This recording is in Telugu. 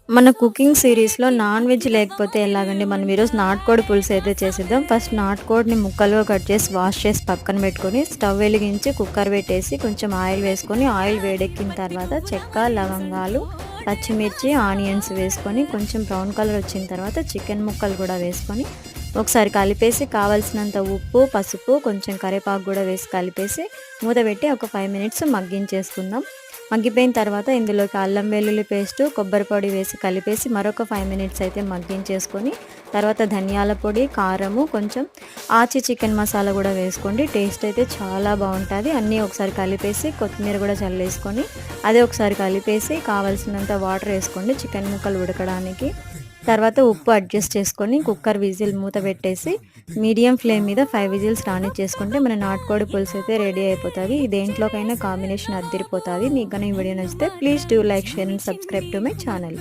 మన కుకింగ్ సిరీస్‌లో నాన్ వెజ్ లేకపోతే ఎలాగండి? మనం ఈరోజు నాటుకోడి పులుసు అయితే చేసేద్దాం. ఫస్ట్ నాటుకోడిని ముక్కలుగా కట్ చేసి, వాష్ చేసి పక్కన పెట్టుకొని, స్టవ్ వెలిగించి కుక్కర్ పెట్టేసి, కొంచెం ఆయిల్ వేసుకొని, ఆయిల్ వేడెక్కిన తర్వాత చెక్క, లవంగాలు, పచ్చిమిర్చి, ఆనియన్స్ వేసుకొని, కొంచెం బ్రౌన్ కలర్ వచ్చిన తర్వాత చికెన్ ముక్కలు కూడా వేసుకొని, ఒకసారి కలిపేసి కావాల్సినంత ఉప్పు, పసుపు, కొంచెం కరివేపాకు కూడా వేసి కలిపేసి, మూత పెట్టి ఒక 5 మినిట్స్ మగ్గించేసుకుందాం. మగ్గిపోయిన తర్వాత ఇందులోకి అల్లం వెల్లుల్లి పేస్టు, కొబ్బరి పొడి వేసి కలిపేసి మరొక 5 మినిట్స్ అయితే మగ్గించేసుకొని, తర్వాత ధనియాల పొడి, కారము, కొంచెం ఆచి చికెన్ మసాలా కూడా వేసుకోండి. టేస్ట్ అయితే చాలా బాగుంటుంది. అన్నీ ఒకసారి కలిపేసి కొత్తిమీర కూడా చల్లేసుకొని అదే ఒకసారి కలిపేసి కావాల్సినంత వాటర్ వేసుకోండి చికెన్ ముక్కలు ఉడకడానికి. తర్వాత ఉప్పు అడ్జస్ట్ చేసుకొని కుక్కర్ విజిల్ మూత పెట్టేసి మీడియం ఫ్లేమ్ మీద 5 విజిల్స్ రానిచ్చేసుకుంటే మన నాటుకోడి పులుసు అయితే రెడీ అయిపోతుంది. దేంట్లోకైనా కాంబినేషన్ అద్దరిపోతుంది. మీకు కానీ ఈ వీడియో నచ్చితే please do like, share and subscribe to my channel.